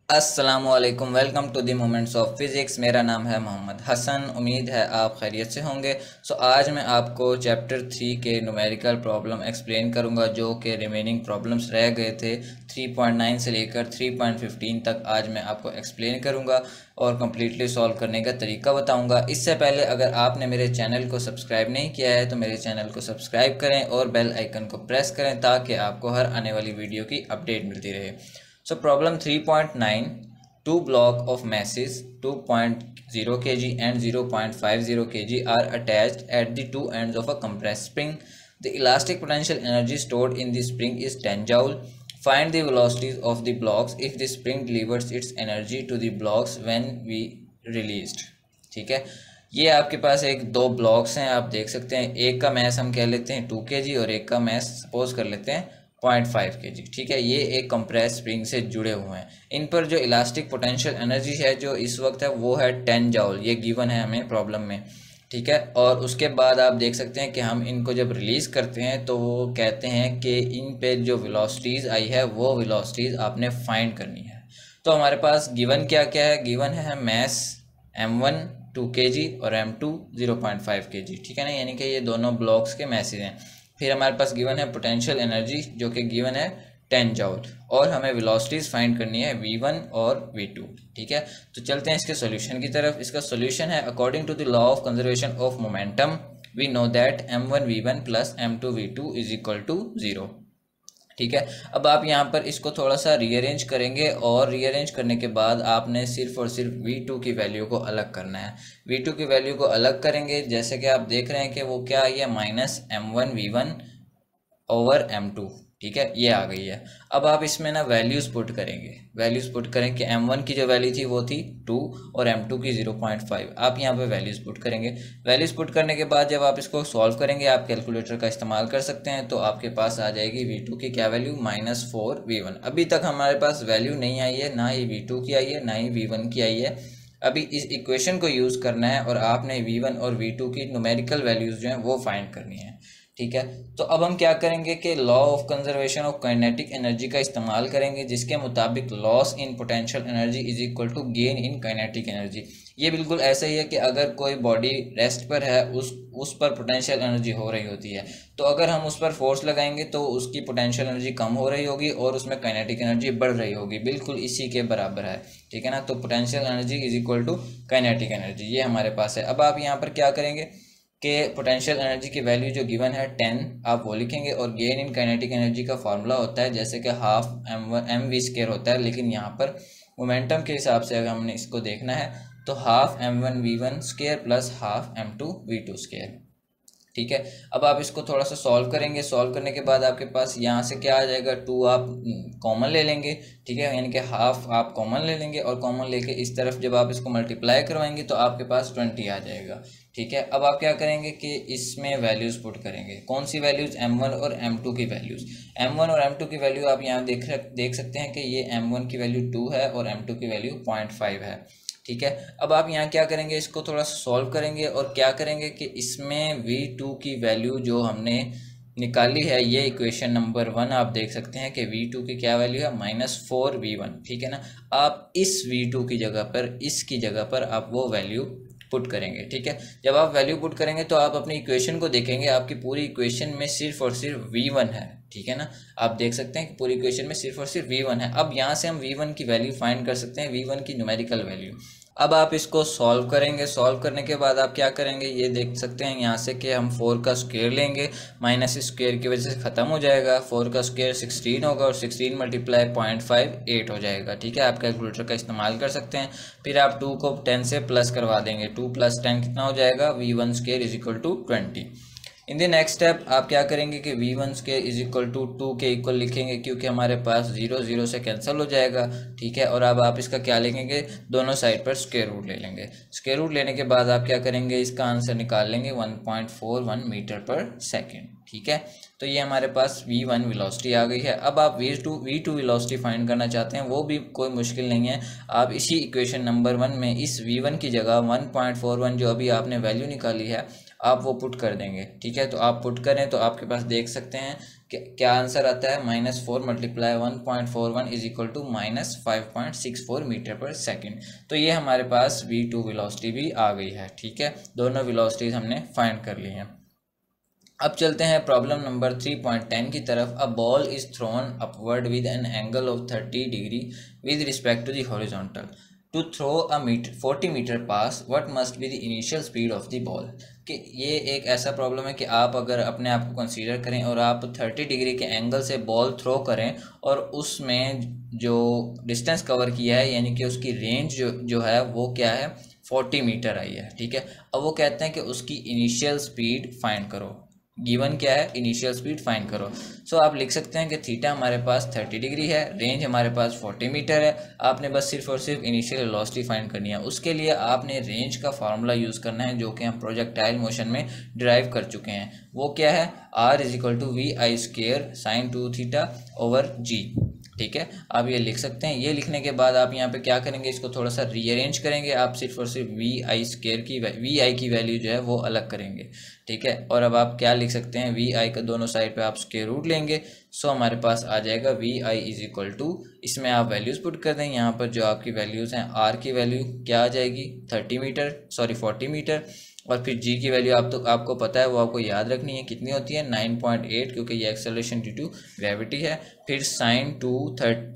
अस्सलामुअलैकुम, welcome to the moments of physics. मेरा नाम है मोहम्मद हसन। उम्मीद है आप खैरियत से होंगे। आज मैं आपको चैप्टर 3 के न्यूमेरिकल प्रॉब्लम एक्सप्लेन करूंगा, जो कि रिमेनिंग प्रॉब्लम्स रह गए थे 3.9 से लेकर 3.15 तक। आज मैं आपको एक्सप्लेन करूंगा और कम्प्लीटली सॉल्व करने का तरीका बताऊंगा। इससे पहले अगर आपने मेरे चैनल को सब्सक्राइब नहीं किया है तो मेरे चैनल को सब्सक्राइब करें और बेल आइकन को प्रेस करें ताकि आपको हर आने वाली वीडियो की अपडेट मिलती रहे। So problem 3.9, two block of masses 2.0 kg and 0.50 kg are attached at the two ends of a compressed spring. The elastic potential energy stored in the spring is 10 joule. Find the velocities of the blocks if the spring delivers its energy to the blocks when we released. ठीक है, ये आपके पास एक दो blocks हैं, आप देख सकते हैं। एक का मैस हम कह लेते हैं 2 kg और एक का मैस सपोज कर लेते हैं 0.5 kg। ठीक है, ये एक कंप्रेस स्प्रिंग से जुड़े हुए हैं। इन पर जो इलास्टिक पोटेंशियल एनर्जी है जो इस वक्त है वो है 10 जॉल। ये गिवन है हमें प्रॉब्लम में। ठीक है, और उसके बाद आप देख सकते हैं कि हम इनको जब रिलीज़ करते हैं तो वो कहते हैं कि इन पे जो वेलोसिटीज़ आई है वो वेलोसिटीज़ आपने फाइंड करनी है। तो हमारे पास गिवन क्या क्या है? गिवन है मैस m1 2 kg और m2 0.5 kg। ठीक है ना, यानी कि ये दोनों ब्लॉक्स के मैसेज हैं। फिर हमारे पास गिवन है पोटेंशियल एनर्जी जो कि गिवन है 10 जॉल, और हमें वेलोसिटीज फाइंड करनी है v1 और v2। ठीक है, तो चलते हैं इसके सॉल्यूशन की तरफ। इसका सॉल्यूशन है according to the law of conservation of momentum we know that m1 v1 plus m2 v2 is equal to 0। ठीक है, अब आप यहाँ पर इसको थोड़ा सा रीअरेंज करेंगे और रीअरेंज करने के बाद आपने सिर्फ और सिर्फ v2 की वैल्यू को अलग करना है। v2 की वैल्यू को अलग करेंगे, जैसे कि आप देख रहे हैं कि वो क्या आई है, minus m1 v1 over m2। ठीक है, ये आ गई है। अब आप इसमें ना वैल्यूज़ पुट करेंगे। वैल्यूज़ पुट करें कि m1 की जो वैल्यू थी वो थी 2 और m2 की 0.5। आप यहाँ पे वैल्यूज़ पुट करेंगे। वैल्यूज़ पुट करने के बाद जब आप इसको सॉल्व करेंगे, आप कैलकुलेटर का इस्तेमाल कर सकते हैं, तो आपके पास आ जाएगी v2 की क्या वैल्यू, -4 v1। अभी तक हमारे पास वैल्यू नहीं आई है, ना ही v2 की आई है ना ही v1 की आई है। अभी इस इक्वेशन को यूज़ करना है और आपने v1 और v2 की न्यूमेरिकल वैल्यूज़ जो हैं वो फाइंड करनी है। ठीक है, तो अब हम क्या करेंगे कि law of conservation of kinetic energy का इस्तेमाल करेंगे, जिसके मुताबिक loss in potential energy is equal to gain in kinetic energy. ये बिल्कुल ऐसा ही है कि अगर कोई बॉडी रेस्ट पर है, उस पर पोटेंशियल एनर्जी हो रही होती है, तो अगर हम उस पर फोर्स लगाएंगे तो उसकी पोटेंशियल एनर्जी कम हो रही होगी और उसमें काइनेटिक एनर्जी बढ़ रही होगी। बिल्कुल इसी के बराबर है। ठीक है ना, तो potential energy is equal to kinetic energy, ये हमारे पास है। अब आप यहाँ पर क्या करेंगे कि पोटेंशियल एनर्जी की वैल्यू जो गिवन है 10 आप वो लिखेंगे, और गेन इन काइनेटिक एनर्जी का फार्मूला होता है जैसे कि हाफ mv² होता है, लेकिन यहाँ पर मोमेंटम के हिसाब से अगर हमने इसको देखना है तो half m1v1² plus half m2v2²। ठीक है, अब आप इसको थोड़ा सा सॉल्व करेंगे। सॉल्व करने के बाद आपके पास यहाँ से क्या आ जाएगा, 2 आप कॉमन ले लेंगे। ठीक है, यानी कि हाफ आप कॉमन ले लेंगे और कॉमन लेके इस तरफ जब आप इसको मल्टीप्लाई करवाएंगे तो आपके पास 20 आ जाएगा। ठीक है, अब आप क्या करेंगे कि इसमें वैल्यूज़ पुट करेंगे। कौन सी वैल्यूज़, m1 और m2 की वैल्यूज़। m1 और m2 की वैल्यू आप यहाँ देख सकते हैं कि ये m1 की वैल्यू 2 है और m2 की वैल्यू 0.5 है। ठीक है, अब आप यहाँ क्या करेंगे, इसको थोड़ा सा सॉल्व करेंगे और क्या करेंगे कि इसमें v2 की वैल्यू जो हमने निकाली है, ये इक्वेशन नंबर 1 आप देख सकते हैं कि v2 की क्या वैल्यू है, -4 v1। ठीक है ना, आप इस v2 की जगह पर, इसकी जगह पर आप वो वैल्यू पुट करेंगे। ठीक है, जब आप वैल्यू पुट करेंगे तो आप अपनी इक्वेशन को देखेंगे, आपकी पूरी इक्वेशन में सिर्फ और सिर्फ v1 है। ठीक है ना, आप देख सकते हैं कि पूरी इक्वेशन में सिर्फ और सिर्फ v1 है। अब यहाँ से हम v1 की वैल्यू फाइंड कर सकते हैं, v1 की न्यूमेरिकल वैल्यू। अब आप इसको सॉल्व करेंगे। सॉल्व करने के बाद आप क्या करेंगे, ये देख सकते हैं यहाँ से कि हम 4 का स्क्वायर लेंगे, माइनस स्क्वायर की वजह से ख़त्म हो जाएगा। 4 का स्क्वायर 16 होगा और 16 मल्टीप्लाई 0.5 8 हो जाएगा। ठीक है, आप कैलकुलेटर का इस्तेमाल कर सकते हैं। फिर आप 2 को 10 से प्लस करवा देंगे, 2 + 10 कितना हो जाएगा, v1² is equal to 20। In the next step आप क्या करेंगे कि v1 square is equal to 2 के इक्वल लिखेंगे, क्योंकि हमारे पास 0 0 से कैंसिल हो जाएगा, ठीक है। और अब आप इसका क्या लिखेंगे, दोनों साइड पर स्क्वायर रूट ले लेंगे। स्क्वायर रूट लेने के बाद आप क्या करेंगे, इसका आंसर निकाल लेंगे 1.41 मीटर पर सेकेंड, ठीक है। तो ये हमारे पास v1 वेलोसिटी आ गई है। अब आप v2 वेलोसिटी फाइंड करना चाहते हैं, वो भी कोई मुश्किल नहीं है। आप इसी इक्वेशन नंबर 1 में इस v1 की जगह 1.41 जो अभी आपने वैल्यू निकाली है आप वो पुट कर देंगे, ठीक है। तो आप पुट करें तो आपके पास देख सकते हैं कि क्या आंसर आता है, -4 multiply 1.41 is equal to -5.64 metre पर सेकेंड। तो ये हमारे पास v2 वेलोसिटी भी आ गई है, ठीक है। दोनों वेलोसिटीज हमने फाइंड कर ली हैं। अब चलते हैं प्रॉब्लम नंबर 3.10 की तरफ। A ball is thrown upward with an angle of 30 degree with respect to the horizontal. To throw a 40 metre pass what must be the initial speed of the ball. कि ये एक ऐसा problem है कि आप अगर अपने आप को कंसीडर करें और आप 30 डिग्री के एंगल से बॉल थ्रो करें और उसमें जो डिस्टेंस कवर किया है यानी कि उसकी रेंज जो है वो क्या है, 40 मीटर आई है, ठीक है। अब वो कहते हैं कि उसकी इनिशियल स्पीड फाइंड करो। गिवन क्या है, इनिशियल स्पीड फाइंड करो। सो आप लिख सकते हैं कि थीटा हमारे पास 30 डिग्री है, रेंज हमारे पास 40 मीटर है। आपने बस सिर्फ और सिर्फ इनिशियल वेलोसिटी फाइंड करनी है। उसके लिए आपने रेंज का फार्मूला यूज़ करना है जो कि हम प्रोजेक्टाइल मोशन में डिराइव कर चुके हैं। वो क्या है, r is equal to vi² sin 2 theta over g, ठीक है। आप ये लिख सकते हैं। ये लिखने के बाद आप यहाँ पे क्या करेंगे, इसको थोड़ा सा रीअरेंज करेंगे। आप सिर्फ और सिर्फ vi की वैल्यू जो है वो अलग करेंगे, ठीक है। और अब आप क्या लिख सकते हैं, vi का दोनों साइड पे आप स्क्वायर रूट लेंगे। सो हमारे पास आ जाएगा vi इज इक्वल टू, इसमें आप वैल्यूज़ पुट कर दें। यहाँ पर जो आपकी वैल्यूज़ हैं, r की वैल्यू क्या आ जाएगी 40 मीटर, और फिर g की वैल्यू आपको पता है, वो आपको याद रखनी है, कितनी होती है 9.8, क्योंकि ये एक्सेलरेशन ड्यू टू ग्रेविटी है। फिर sin 2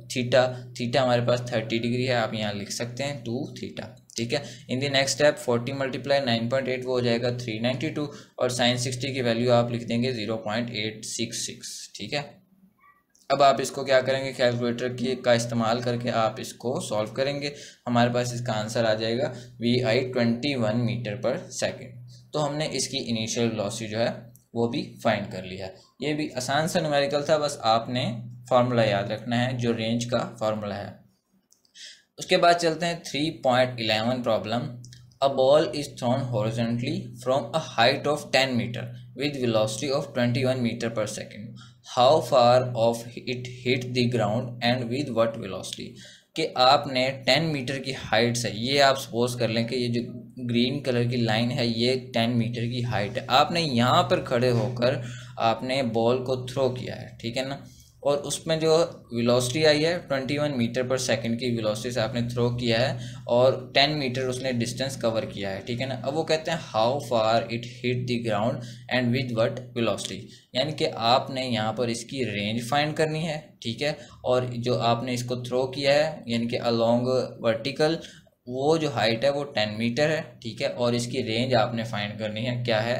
थीटा हमारे पास 30 डिग्री है, आप यहाँ लिख सकते हैं 2 थीटा, ठीक है। इन द नेक्स्ट स्टेप 40 मल्टीप्लाई 9.8 वो हो जाएगा 392, और sin 60 की वैल्यू आप लिख देंगे 0.866, ठीक है। अब आप इसको क्या करेंगे, कैलकुलेटर का इस्तेमाल करके आप इसको सॉल्व करेंगे। हमारे पास इसका आंसर आ जाएगा vi 21 मीटर पर सेकेंड। तो हमने इसकी इनिशियल वेलोसिटी जो है वो भी फाइंड कर लिया है। ये भी आसान सा न्यूमेरिकल था, बस आपने फार्मूला याद रखना है जो रेंज का फार्मूला है। उसके बाद चलते हैं 3.11 problem. A ball is thrown horizontally from a height of 10 metre with velocity of 21 metre पर second. How far off it hit the ground and with what velocity. कि आपने 10 मीटर की हाइट से, ये आप सपोज कर लें कि ये जो ग्रीन कलर की लाइन है ये 10 मीटर की हाइट है। आपने यहाँ पर खड़े होकर आपने बॉल को थ्रो किया है, ठीक है ना, और उसमें जो वेलोसिटी आई है 21 मीटर पर सेकंड की वेलोसिटी से आपने थ्रो किया है, और 10 मीटर उसने डिस्टेंस कवर किया है, ठीक है ना। अब वो कहते हैं how far it hit the ground and with what velocity, यानी कि आपने यहाँ पर इसकी रेंज फाइंड करनी है, ठीक है। और जो आपने इसको थ्रो किया है यानी कि अलोंग वर्टिकल, वो जो हाइट है वो 10 मीटर है, ठीक है। और इसकी रेंज आपने फाइंड करनी है, क्या है,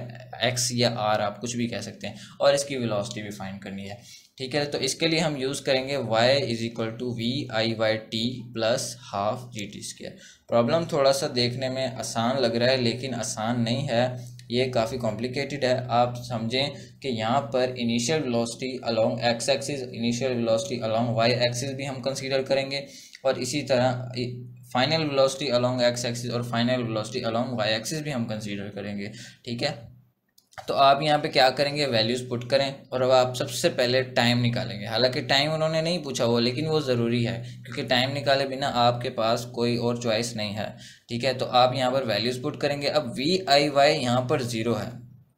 x या r आप कुछ भी कह सकते हैं, और इसकी वेलोसिटी भी फाइंड करनी है, ठीक है। तो इसके लिए हम यूज़ करेंगे y is equal to vi/t plus half GT²। Problem थोड़ा सा देखने में आसान लग रहा है लेकिन आसान नहीं है, ये काफ़ी कॉम्प्लिकेटेड है। आप समझें कि यहाँ पर initial velocity along x axis, initial velocity along y axis भी हम कंसीडर करेंगे, और इसी तरह final velocity along x axis और final velocity along y axis भी हम कंसीडर करेंगे, ठीक है। तो आप यहाँ पे क्या करेंगे, वैल्यूज़ पुट करें, और अब आप सबसे पहले टाइम निकालेंगे। हालांकि टाइम उन्होंने नहीं पूछा हुआ, लेकिन वो ज़रूरी है क्योंकि टाइम निकाले बिना आपके पास कोई और चॉइस नहीं है, ठीक है। तो आप यहाँ पर वैल्यूज़ पुट करेंगे। अब vi/y यहाँ पर 0 है,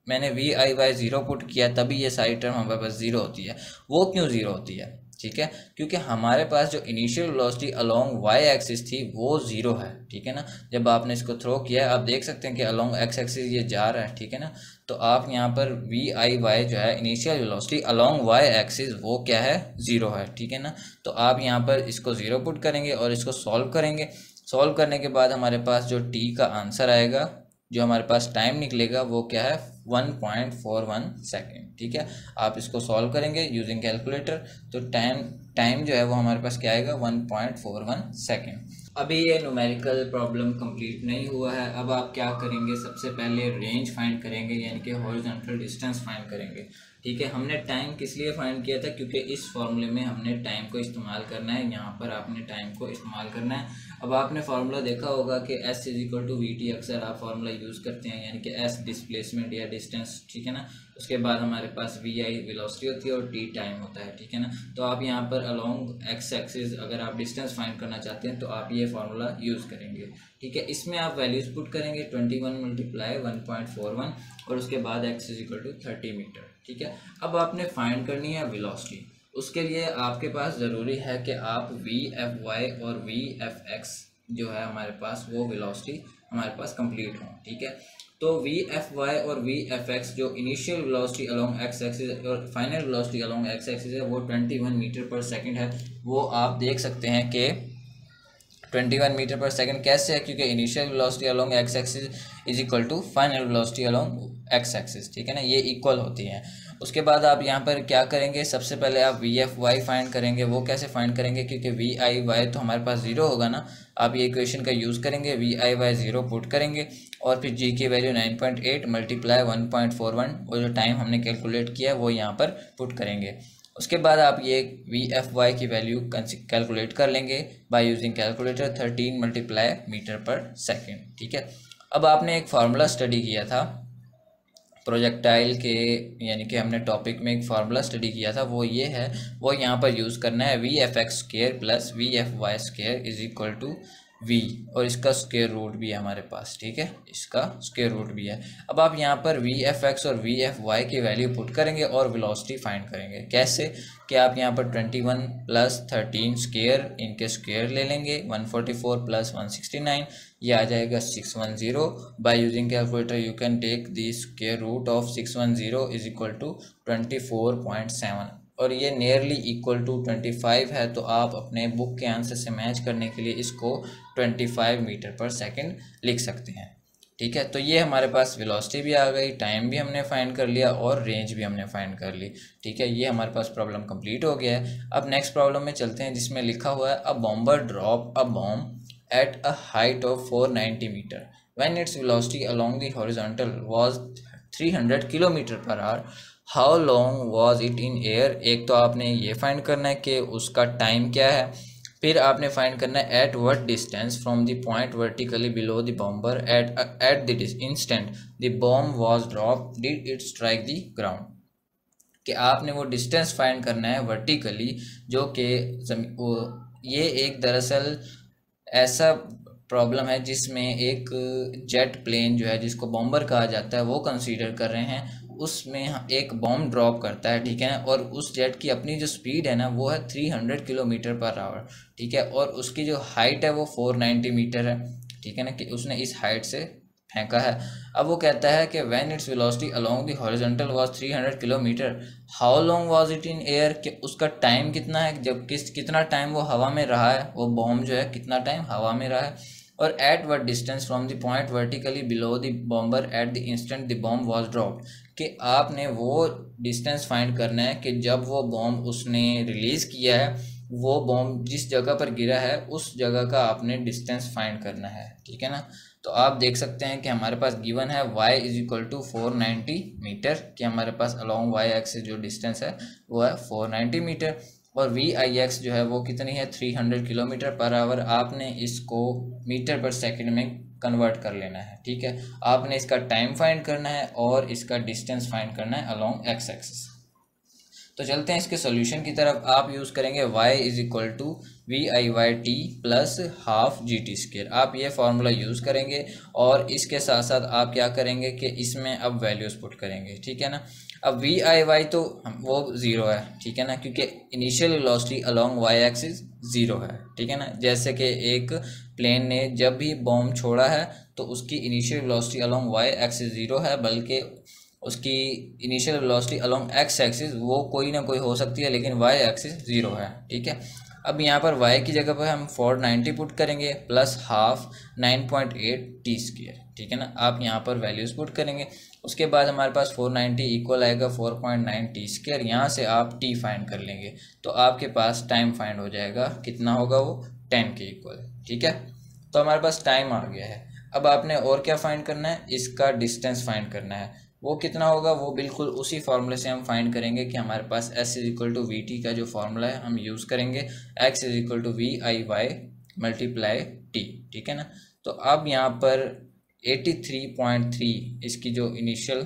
मैंने vi/y 0 पुट किया, तभी ये सारी टर्म हमारे पास 0 होती है। वो क्यों 0 होती है, ठीक है, क्योंकि हमारे पास जो initial velocity along y axis थी वो 0 है, ठीक है ना। जब आपने इसको थ्रो किया है आप देख सकते हैं कि अलोंग x एक्सिस ये जा रहा है, ठीक है ना। तो आप यहाँ पर vi/y जो है initial velocity along y axis वो क्या है, 0 है, ठीक है ना। तो आप यहाँ पर इसको 0 पुट करेंगे और इसको सॉल्व करेंगे। सॉल्व करने के बाद हमारे पास जो t का आंसर आएगा, जो हमारे पास टाइम निकलेगा वो क्या है, 1.41 सेकेंड, ठीक है। आप इसको सॉल्व करेंगे यूजिंग कैलकुलेटर, तो टाइम जो है वो हमारे पास क्या आएगा, 1.41 सेकेंड। अभी ये न्यूमेरिकल प्रॉब्लम कंप्लीट नहीं हुआ है। अब आप क्या करेंगे, सबसे पहले रेंज फाइंड करेंगे, यानी कि हॉरिजॉन्टल डिस्टेंस फाइंड करेंगे। ठीक है, हमने टाइम किस लिए फाइंड किया था, क्योंकि इस फॉर्मूले में हमने टाइम को इस्तेमाल करना है, यहाँ पर आपने टाइम को इस्तेमाल करना है। अब आपने फार्मूला देखा होगा कि S = VT, अक्सर आप फार्मूला यूज़ करते हैं, यानी कि S डिस्प्लेसमेंट या डिस्टेंस, ठीक है ना। उसके बाद हमारे पास VI वेलोसिटी होती है और T टाइम होता है, ठीक है ना। तो आप यहाँ पर अलोंग एक्स एक्सिस अगर आप डिस्टेंस फाइंड करना चाहते हैं तो आप ये फार्मूला यूज़ करेंगे, ठीक है। इसमें आप वैल्यूज़ पुट करेंगे 21 × 1.41 और उसके बाद x = 30 मीटर, ठीक है। अब आपने फाइंड करनी है वेलोसिटी। उसके लिए आपके पास ज़रूरी है कि आप VFY और VFX जो है हमारे पास, वो वेलोसिटी हमारे पास कंप्लीट हों, ठीक है। तो VFY और VFX जो initial velocity along x axis और final velocity along x axis है, वो 21 मीटर पर सेकंड है। वो आप देख सकते हैं कि 21 मीटर पर सेकंड कैसे है, क्योंकि initial velocity along x axis is equal to final velocity along x axis, ठीक है ना, ये इक्वल होती हैं। उसके बाद आप यहाँ पर क्या करेंगे, सबसे पहले आप VFY फाइंड करेंगे। वो कैसे फाइंड करेंगे, क्योंकि VIY तो हमारे पास ज़ीरो होगा ना। आप ये इक्वेशन का यूज़ करेंगे, VIY 0 पुट करेंगे और फिर G की वैल्यू 9.8 × 1.41 और जो टाइम हमने कैलकुलेट किया वो यहाँ पर पुट करेंगे। उसके बाद आप ये VFY की वैल्यू कैलकुलेट कर लेंगे बाय यूजिंग कैलकुलेटर, 13 × मीटर पर सेकेंड, ठीक है। अब आपने एक फार्मूला स्टडी किया था प्रोजेक्टाइल के, यानी कि हमने टॉपिक में एक फार्मूला स्टडी किया था, वो ये है, वो यहाँ पर यूज़ करना है VFX² + VFY² = V और इसका स्क्वायर रूट भी है हमारे पास, ठीक है, इसका स्क्वायर रूट भी है। अब आप यहाँ पर VFX और VFY की वैल्यू पुट करेंगे और वेलोसिटी फाइंड करेंगे। कैसे कि आप यहाँ पर 21 + 13 स्क्वायर, इनके स्क्वायर ले लेंगे, 144 + 169, ये आ जाएगा 610। By using calculator you can take the square root of 610 = 24.7 और ये नियरली इक्वल टू 25 है। तो आप अपने बुक के आंसर से मैच करने के लिए इसको 25 मीटर पर सेकंड लिख सकते हैं, ठीक है। तो ये हमारे पास वेलोसिटी भी आ गई, टाइम भी हमने फाइंड कर लिया और रेंज भी हमने फाइंड कर ली, ठीक है। ये हमारे पास प्रॉब्लम कंप्लीट हो गया है। अब नेक्स्ट प्रॉब्लम में चलते हैं, जिसमें लिखा हुआ है a bomber drop a bomb at a height of 490 meter when its velocity along the horizontal was 300 km/h. How long was it in air? एक तो आपने ये फाइंड करना है कि उसका टाइम क्या है, फिर आपने फाइंड करना है at what distance from the point vertically below the bomber at the instant the bomb was dropped did it strike the ground. कि आपने वो डिस्टेंस फाइंड करना है वर्टिकली, जो कि ये एक दरअसल ऐसा प्रॉब्लम है जिसमें एक जेट प्लेन जो है, जिसको बॉम्बर कहा जाता है, वो कंसीडर कर रहे हैं। उसमें एक बॉम्ब ड्रॉप करता है, ठीक है ना, और उस जेट की अपनी जो स्पीड है ना वो है 300 km/h, ठीक है, और उसकी जो हाइट है वो 490 मीटर है, ठीक है ना, कि उसने इस हाइट से फेंका है। अब वो कहता है कि when its velocity along the horizontal was 300 kilometre, how long was it in air, कि उसका टाइम कितना है, जब कितना टाइम वो हवा में रहा है, वो बॉम्ब जो है कितना टाइम हवा में रहा है, और at what distance from the point vertically below the bomber at the instant the bomb was dropped, कि आपने वो डिस्टेंस फाइंड करना है कि जब वो बॉम्ब उसने रिलीज़ किया है, वो बॉम्ब जिस जगह पर गिरा है उस जगह का आपने डिस्टेंस फाइंड करना है, ठीक है ना। तो आप देख सकते हैं कि हमारे पास गिवन है y = 490 मीटर, कि हमारे पास अलोंग y एक्सिस जो डिस्टेंस है वो है 490 मीटर, और VIX जो है वो कितनी है 300 km/h। आपने इसको मीटर पर सेकंड में कन्वर्ट कर लेना है, ठीक है। आपने इसका टाइम फाइंड करना है और इसका डिस्टेंस फाइंड करना है अलोंग एक्स एक्सिस। तो चलते हैं इसके सॉल्यूशन की तरफ। आप यूज़ करेंगे y = VIYT + ½ GT²। आप ये फार्मूला यूज़ करेंगे और इसके साथ साथ आप क्या करेंगे कि इसमें अब वैल्यूज़ पुट करेंगे, ठीक है ना। अब VIY तो वो 0 है, ठीक है ना, क्योंकि initial velocity along y axis 0 है, ठीक है ना। जैसे कि एक प्लेन ने जब भी बॉम्ब छोड़ा है तो उसकी initial velocity along y axis 0 है, बल्कि उसकी initial velocity along x axis वो कोई ना कोई हो सकती है, लेकिन y एक्सिस 0 है, ठीक है। अब यहाँ पर y की जगह पर हम 490 पुट करेंगे प्लस हाफ 9.8 t², ठीक है ना। आप यहाँ पर वैल्यूज़ पुट करेंगे, उसके बाद हमारे पास 490 इक्वल आएगा 4.9 t²। यहाँ से आप t फाइंड कर लेंगे तो आपके पास टाइम फाइंड हो जाएगा, कितना होगा वो 10 के इक्वल, ठीक है। तो हमारे पास टाइम आ गया है। अब आपने और क्या फाइंड करना है, इसका डिस्टेंस फाइंड करना है। वो कितना होगा, वो बिल्कुल उसी फार्मूले से हम फाइंड करेंगे कि हमारे पास s is equal to v t का जो फार्मूला है हम यूज़ करेंगे, x is equal to v i y multiply टी, ठीक है ना। तो अब यहाँ पर 83.3 इसकी जो इनिशियल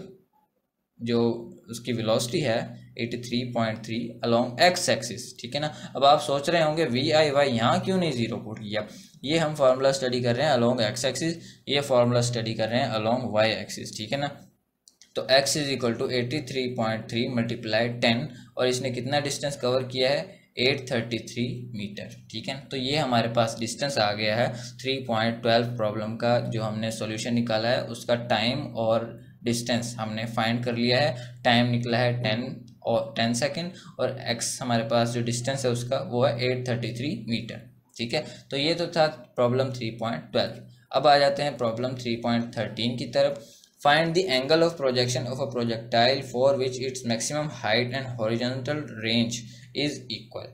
जो उसकी वेलोसिटी है 83.3 अलोंग एक्स एक्सिस, ठीक है ना। अब आप सोच रहे होंगे वी आई वाई यहाँ क्यों नहीं जीरो पुट किया, ये हम फार्मूला स्टडी कर रहे हैं अलोंग एक्स एक्सिस, ये फार्मूला स्टडी कर रहे हैं अलोंग वाई एक्सिस, ठीक है ना। तो x is equal to 83.3 multiply 10 और इसने कितना डिस्टेंस कवर किया है 833 मीटर, ठीक है। तो ये हमारे पास डिस्टेंस आ गया है 3.12 प्रॉब्लम का जो हमने सॉल्यूशन निकाला है उसका टाइम और डिस्टेंस हमने फाइंड कर लिया है। टाइम निकला है 10 सेकेंड और x हमारे पास जो डिस्टेंस है उसका वो है 833 मीटर, ठीक है। तो ये तो था प्रॉब्लम 3.12। अब आ जाते हैं प्रॉब्लम 3.13 की तरफ। Find the angle of projection of a projectile for which its maximum height and horizontal range is equal।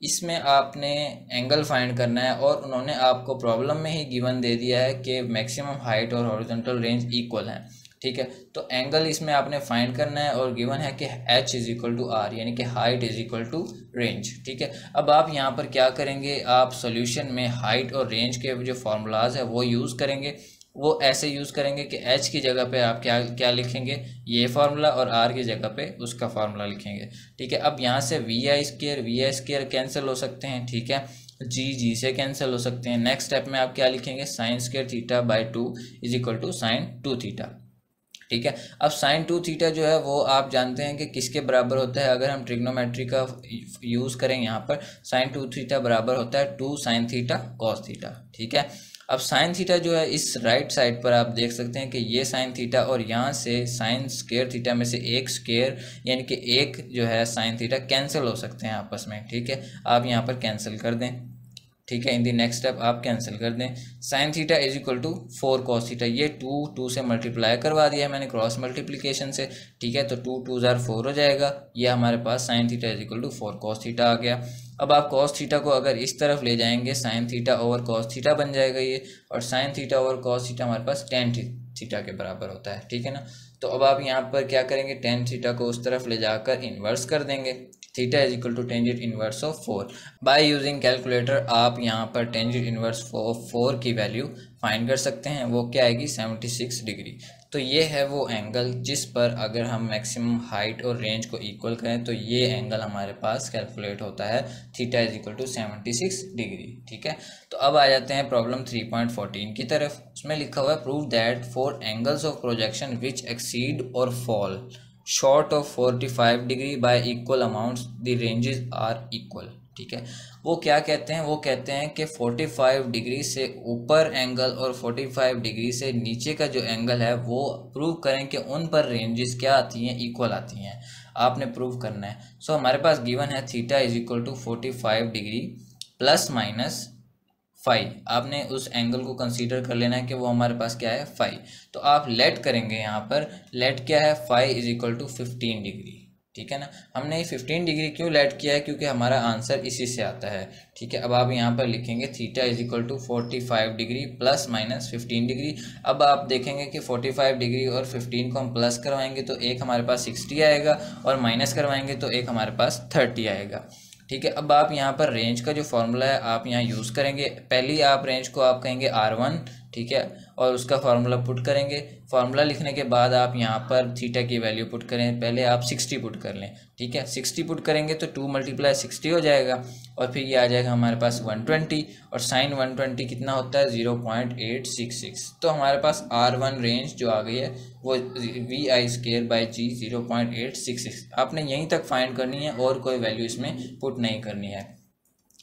इसमें आपने एंगल फाइंड करना है और उन्होंने आपको प्रॉब्लम में ही गिवन दे दिया है कि मैक्सिमम हाइट और हॉरिजॉन्टल रेंज इक्वल है, ठीक है। तो एंगल इसमें आपने फाइंड करना है और गिवन है कि h is equal to R यानी कि height is equal to range, ठीक है। अब आप यहाँ पर क्या करेंगे, आप सॉल्यूशन में हाइट और रेंज के जो फार्मूलाज है वो यूज़ करेंगे। वो ऐसे यूज़ करेंगे कि h की जगह पे आप क्या क्या लिखेंगे, ये फार्मूला, और r की जगह पे उसका फार्मूला लिखेंगे, ठीक है। अब यहाँ से वी आई स्केयर कैंसिल हो सकते हैं, ठीक है। जी से कैंसिल हो सकते हैं। नेक्स्ट स्टेप में आप क्या लिखेंगे, sine square theta by 2 is equal to sine 2 theta, ठीक है। अब साइन 2 थीटा जो है वो आप जानते हैं कि किसके बराबर होता है, अगर हम ट्रिग्नोमेट्री का यूज़ करें यहाँ पर साइन 2 थीटा बराबर होता है 2 साइन थीटा कॉस थीटा, ठीक है। अब साइन थीटा जो है इस राइट साइड पर आप देख सकते हैं कि ये साइन थीटा और यहाँ से साइन स्केयर थीटा में से एक स्केयर यानी कि एक जो है साइन थीटा कैंसिल हो सकते हैं आपस में, ठीक है। आप यहाँ पर कैंसिल कर दें, ठीक है। इन दी नेक्स्ट स्टेप आप कैंसिल कर दें। Sine theta is equal to 4 cos theta, ये 2 से मल्टीप्लाई करवा दिया है मैंने क्रॉस मल्टीप्लिकेशन से, ठीक है। तो 2 2 ज़ार 4 हो जाएगा, ये हमारे पास sine theta is equal to 4 cos theta आ गया। अब आप कॉस थीटा को अगर इस तरफ ले जाएंगे sine theta over cos theta बन जाएगा ये, और sine theta over cos theta हमारे पास टेन थीटा के बराबर होता है, ठीक है ना। तो अब आप यहाँ पर क्या करेंगे, टेन थीटा को उस तरफ ले जाकर इन्वर्स कर देंगे। Theta is equal to tangent inverse of 4। By using calculator आप यहाँ पर टेंजेंट इनवर्स ऑफ 4 की वैल्यू फाइंड कर सकते हैं, वो क्या आएगी 76 डिग्री। तो ये है वो एंगल जिस पर अगर हम मैक्सिमम हाइट और रेंज को इक्वल करें तो ये एंगल हमारे पास कैलकुलेट होता है, theta is equal to 76 degree, ठीक है। तो अब आ जाते हैं प्रॉब्लम 3.14 की तरफ। उसमें लिखा हुआ है prove that for angles of projection which exceed और fall short of 45 degree by equal amounts the ranges are equal, ठीक है। वो क्या कहते हैं, वो कहते हैं कि 45 डिग्री से ऊपर एंगल और 45 डिग्री से नीचे का जो एंगल है वो प्रूव करें कि उन पर रेंजेस क्या आती हैं, इक्वल आती हैं। आपने प्रूव करना है। सो हमारे पास गिवन है theta is equal to 45 degree plus minus five. आपने उस एंगल को कंसीडर कर लेना है कि वो हमारे पास क्या है 5। तो आप लेट करेंगे, यहाँ पर लेट क्या है 5 इज इक्वल टू 15 डिग्री, ठीक है ना। हमने ये 15 डिग्री क्यों लेट किया है, क्योंकि हमारा आंसर इसी से आता है, ठीक है। अब आप यहाँ पर लिखेंगे theta is equal to 45 degree plus minus 15 degree. अब आप देखेंगे कि 45 डिग्री और 15 को हम प्लस करवाएंगे तो एक हमारे पास 60 आएगा और माइनस करवाएंगे तो एक हमारे पास 30 आएगा, ठीक है। अब आप यहाँ पर रेंज का जो फॉर्मूला है आप यहाँ यूज़ करेंगे। पहली आप रेंज को आप कहेंगे R1, ठीक है, और उसका फार्मूला पुट करेंगे। फार्मूला लिखने के बाद आप यहाँ पर थीटा की वैल्यू पुट करें। पहले आप 60 पुट कर लें, ठीक है। 60 पुट करेंगे तो 2 × 60 हो जाएगा और फिर ये आ जाएगा हमारे पास 120 और साइन 120 कितना होता है 0.866। तो हमारे पास R1 रेंज जो आ गई है वो VI² G 0.866। आपने यहीं तक फाइंड करनी है और कोई वैल्यू इसमें पुट नहीं करनी है।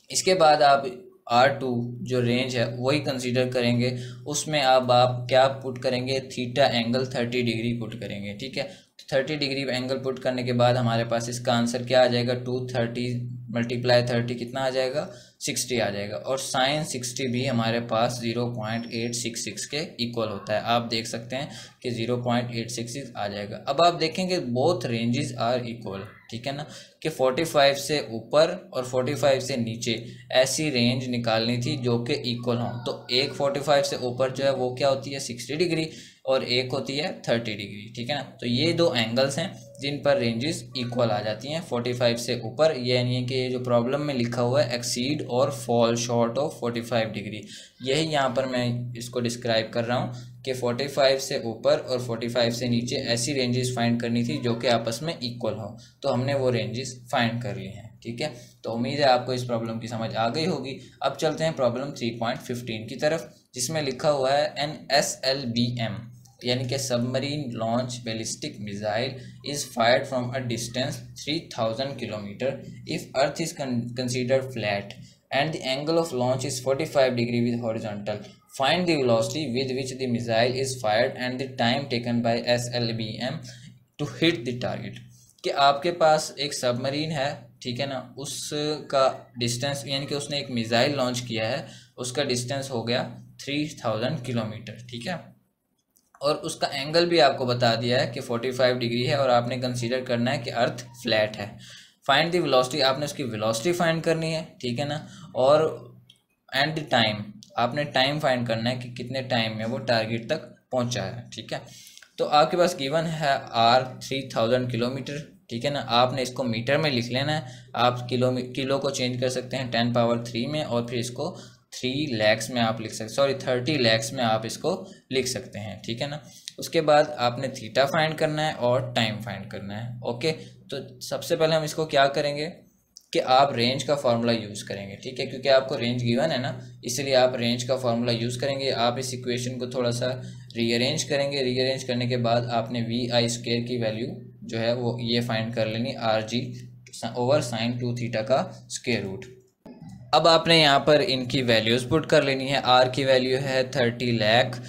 इसके बाद आप R2 जो रेंज है वही कंसीडर करेंगे। उसमें अब आप क्या पुट करेंगे, थीटा एंगल 30 डिग्री पुट करेंगे, ठीक है। 30 डिग्री एंगल पुट करने के बाद हमारे पास इसका आंसर क्या आ जाएगा 230 × 30 कितना आ जाएगा 60 आ जाएगा, और साइन 60 भी हमारे पास 0.866 के इक्वल होता है। आप देख सकते हैं कि 0.866 आ जाएगा। अब आप देखेंगे बोथ रेंजेस आर इक्वल, ठीक है ना, कि 45 से ऊपर और 45 से नीचे ऐसी रेंज निकालनी थी जो कि इक्वल हों। तो एक 45 से ऊपर जो है वो क्या होती है 60 डिग्री, और एक होती है 30 डिग्री, ठीक है ना। तो ये दो एंगल्स हैं जिन पर रेंजेस इक्वल आ जाती हैं 45 से ऊपर। ये यानी है कि ये जो प्रॉब्लम में लिखा हुआ है एक्सीड और फॉल शॉर्ट ऑफ 45 डिग्री, यही यहाँ पर मैं इसको डिस्क्राइब कर रहा हूँ कि 45 से ऊपर और 45 से नीचे ऐसी रेंजेस फाइंड करनी थी जो कि आपस में इक्वल हो। तो हमने वो रेंजेस फाइंड कर ली हैं, ठीक है। तो उम्मीद है आपको इस प्रॉब्लम की समझ आ गई होगी। अब चलते हैं प्रॉब्लम 3.15 की तरफ, जिसमें लिखा हुआ है एन SLBM यानी कि submarine launch ballistic missile is fired from a distance 3000 kilometre if earth is considered flat and the angle of launch is 45 degree with horizontal. Find the velocity with which the missile is fired and the time taken by SLBM to hit the target. कि आपके पास एक submarine है, ठीक है ना, उसका distance यानी कि उसने एक मिसाइल लॉन्च किया है, उसका डिस्टेंस हो गया 3000 किलोमीटर, ठीक है, और उसका एंगल भी आपको बता दिया है कि 45 डिग्री है, और आपने कंसीडर करना है कि अर्थ फ्लैट है। फाइंड द वेलोसिटी, आपने उसकी वेलोसिटी फाइंड करनी है, ठीक है ना, और एंड द टाइम, आपने टाइम फाइंड करना है कि कितने टाइम में वो टारगेट तक पहुंचा है, ठीक है। तो आपके पास गिवन है R 3000 किलोमीटर, ठीक है ना। आपने इसको मीटर में लिख लेना है। आप किलो को चेंज कर सकते हैं 10 पावर 3 में, और फिर इसको 3 lakhs में आप लिख सकते, सॉरी 30 lakhs में आप इसको लिख सकते हैं, ठीक है ना। उसके बाद आपने थीटा फाइंड करना है और टाइम फाइंड करना है, ओके। तो सबसे पहले हम इसको क्या करेंगे कि आप रेंज का फार्मूला यूज़ करेंगे, ठीक है, क्योंकि आपको रेंज गिवन है ना, इसलिए आप रेंज का फार्मूला यूज़ करेंगे। आप इस इक्वेशन को थोड़ा सा रीअरेंज करेंगे। रीअरेंज करने के बाद आपने VI² की वैल्यू जो है वो ये फाइंड कर लेनी, RG ओवर साइन 2 थीटा का स्क्वायर रूट। अब आपने यहाँ पर इनकी वैल्यूज़ पुट कर लेनी है। R की वैल्यू है 30 लाख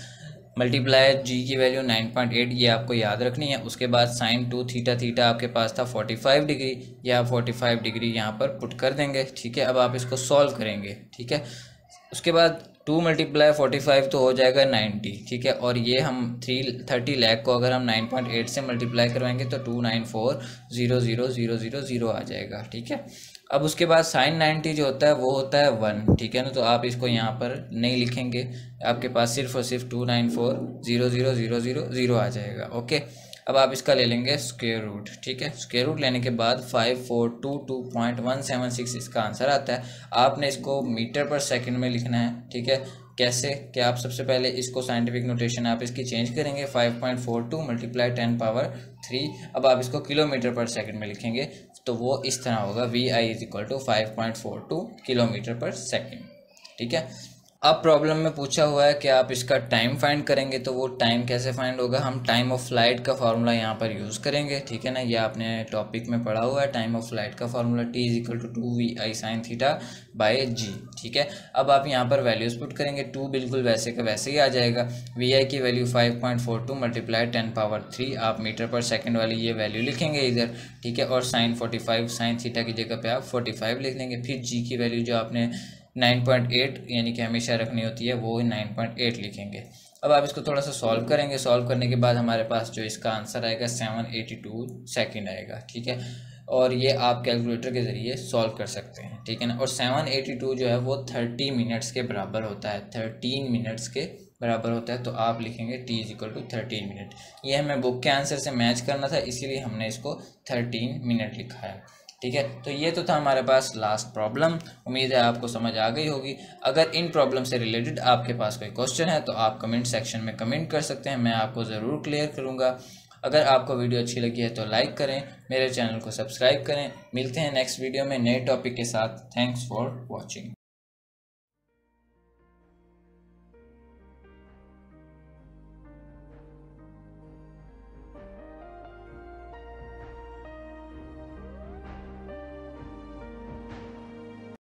मल्टीप्लाई G की वैल्यू 9.8, ये आपको याद रखनी है। उसके बाद साइन 2 थीटा, थीटा आपके पास था 45 डिग्री, या आप 45 डिग्री यहाँ पर पुट कर देंगे, ठीक है। अब आप इसको सॉल्व करेंगे, ठीक है। उसके बाद 2 × 45 तो हो जाएगा 90, ठीक है, और ये हम 30 लाख को अगर हम 9.8 से मल्टीप्लाई करवाएंगे तो 294,000,000 आ जाएगा, ठीक है। अब उसके बाद साइन 90 जो होता है वो होता है 1, ठीक है ना। तो आप इसको यहाँ पर नहीं लिखेंगे, आपके पास सिर्फ और सिर्फ 294,000,000 आ जाएगा, ओके। अब आप इसका ले लेंगे स्क्वायर रूट, ठीक है। स्क्वायर रूट लेने के बाद 5422.176 इसका आंसर आता है। आपने इसको मीटर पर सेकंड में लिखना है, ठीक है। कैसे कि आप सबसे पहले इसको साइंटिफिक नोटेशन आप इसकी चेंज करेंगे, 5.42 × 10 पावर 3। अब आप इसको किलोमीटर पर सेकंड में लिखेंगे तो वो इस तरह होगा, VI = 5.42 किलोमीटर पर सेकंड, ठीक है। अब प्रॉब्लम में पूछा हुआ है कि आप इसका टाइम फाइंड करेंगे, तो वो टाइम कैसे फाइंड होगा, हम टाइम ऑफ फ्लाइट का फार्मूला यहाँ पर यूज़ करेंगे, ठीक है ना। ये आपने टॉपिक में पढ़ा हुआ है, टाइम ऑफ फ्लाइट का formula T = 2VI sin θ/G, ठीक है। अब आप यहाँ पर वैल्यूज़ पुट करेंगे, 2 बिल्कुल वैसे का वैसे ही आ जाएगा। VI की वैल्यू 5.42 × 10 पावर 3, आप मीटर पर सेकेंड वाली ये वैल्यू लिखेंगे इधर, ठीक है, और साइन 45 साइन थीटा की जगह पे आप 45 लिख लेंगे। फिर G की वैल्यू जो आपने 9.8 यानी कि हमेशा रखनी होती है वो 9.8 लिखेंगे। अब आप इसको थोड़ा सा सॉल्व करेंगे। सॉल्व करने के बाद हमारे पास जो इसका आंसर आएगा 782 सेकंड आएगा, ठीक है। और ये आप कैलकुलेटर के ज़रिए सॉल्व कर सकते हैं, ठीक है ना। और 782 जो है वो 30 मिनट्स के बराबर होता है, 13 मिनट्स के बराबर होता है। तो आप लिखेंगे T = 13 मिनट। ये हमें बुक के आंसर से मैच करना था, इसीलिए हमने इसको 13 मिनट लिखा है, ठीक है। तो ये तो था हमारे पास लास्ट प्रॉब्लम। उम्मीद है आपको समझ आ गई होगी। अगर इन प्रॉब्लम से रिलेटेड आपके पास कोई क्वेश्चन है तो आप कमेंट सेक्शन में कमेंट कर सकते हैं, मैं आपको ज़रूर क्लियर करूँगा। अगर आपको वीडियो अच्छी लगी है तो लाइक करें, मेरे चैनल को सब्सक्राइब करें। मिलते हैं नेक्स्ट वीडियो में नए टॉपिक के साथ। Thanks for watching.